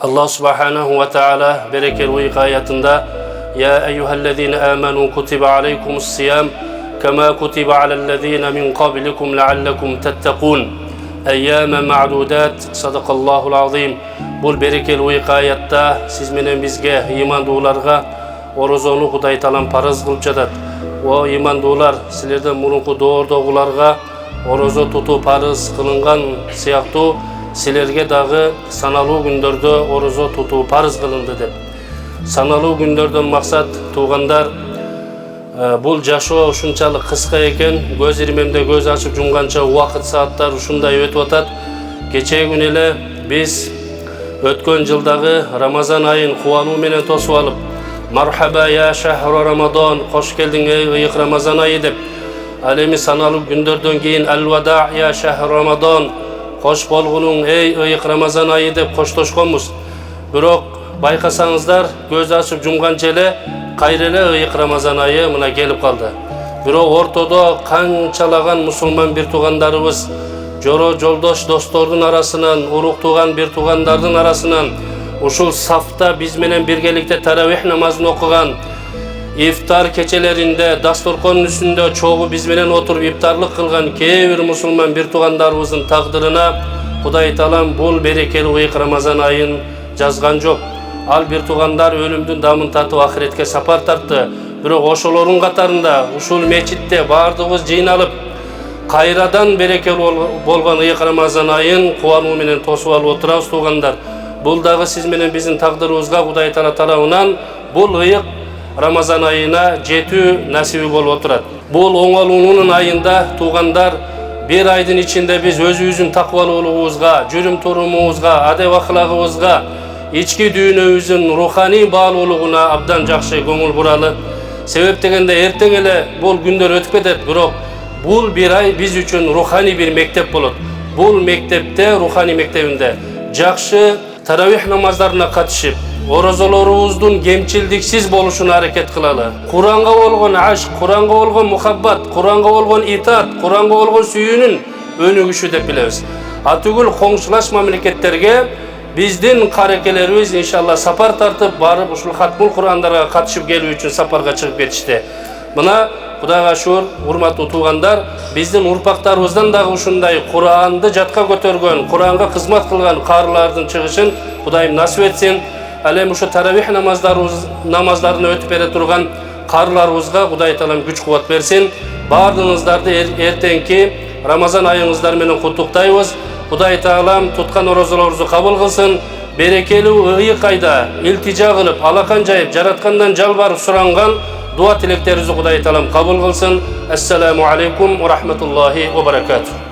Allah subhanahu wa ta'ala berekeli uyku ayetinde Ya eyyühellezine amenu kutiba aleykumus siyam kema kutiba alellezine min qablikum leallekum tettekun eyyâme ma'dudat sadakallahul azim. Bu berekeli uyku ayette siz menen bizge imandularga orozonu Kuday talan paraz kılıp jatat. O imandular sizlerden murunku doğurdoğularga orozo tutu paraz kılıngan siyahtı sizlerge dağı sanalı gündörde orozo tutu paraz kılındı dep. Sanalı gündörden maksat tuğandar bul jaşoo uşunçalık kıska eken göz irmemde göz açıp jumgança uakıt saatlar uşunday ötüp atat. Geçe gün ele biz ötkön жылдагы Ramazan ayın kuanuu menen tosup alıp marhaba ya şahru Ramadan hoş geldin ey ıyık Ramazan ayı dep al эми sanalı gündörden keyin al-vada ya şahru Ramadan hoş bolgunun ey ıyık Ramazan ayı dep koştoşkonmuz. Bирок байкасаңыздар göz açıp jumgança ele kayrele ıyık Ramazan ayı mına kelip kaldı. Bирок ortodo kançalagan musulman bir tuğandarыбыз joro joldoş dostordun arasынан uruk tuğan bir tuğandardın arasынан uşul safta biz menen birgelikte tarawih namazını okugan iftar keçelerinde dastorkonun üstünde çoğu biz menen oturup iftarlık kılgan kebir musulman bir tuğandarыбыздын taqdırına Kuday talam bul berekeli uyuk Ramazan ayın жазган жок. Al bir tuğandar ölümdün damın tatıp ahiretke sapar tarttı. Bирок ошолордун катарында ушул мечитте бардыгыбыз жыйналып кайрадан берекeli болгон ыйык Ramazan ayын кубануу менен тосуп алып отурабыз туугандар. Бул дагы сиз менен биздин тагдырыбызга Кудай Таала тарабынан бул ыйык Ramazan ayına жетүү насиби болуп отурат. Бул оңолуунун айында туугандар bir айдын içinde biz өзүбүздүн такыбалуулугубузга, жүрүм турумубузга, адеп аклагыбызга, ички дүйнөбүздүн руханий баалуулугуна абдан жакшы көңүл буралы. Себеп дегенде эртең эле бул күндөр өтүп кетет, бирок бул bir ay biz үчүн руханий bir мектеп болот. Бул мектепте, руханий мектебинде жакшы таравих намаздарына катышып, орозолорубуздун кемчилдиксиз болушуна аракет кылалы. Куранга болгон ашк, Куранга болгон мухаббат, Куранга болгон итаат, Куранга болгон сүйүүнүн өнүгүшү деп билебиз. Атүгүл коңшулаш мамлекеттерге биздин карекелерибиз иншалла сапар тартып барып ушул хатмул Курандарга катышып келүү үчүн сапарга чыгып кетишти. Мына Кудайга шүгүр, урматтуу туугандар, биздин урпактарыбыздан дагы ушундай Куранды жатка көтөргөн, Куранга кызмат кылган карылардын чыгышын Кудайым насип этсин. Ал эми ушу таравих намаздарын өтүп бере турган карыларыбызга Кудай Таалам күч кубат берсин. Бардыгыңыздарды эртеңки Рамазан айыңыздар менен куттуктайбыз. Кудай Таалам туткан орозолорубузду кабыл кылсын. Берекелүү ыйык айда илтижа кылып, алакан жайып, жараткандан жалбарып суранган дуа тилектерибизди Кудай Таалам кабыл кылсын. Ассаламу алейкум ва рахматуллахи ва баракатух.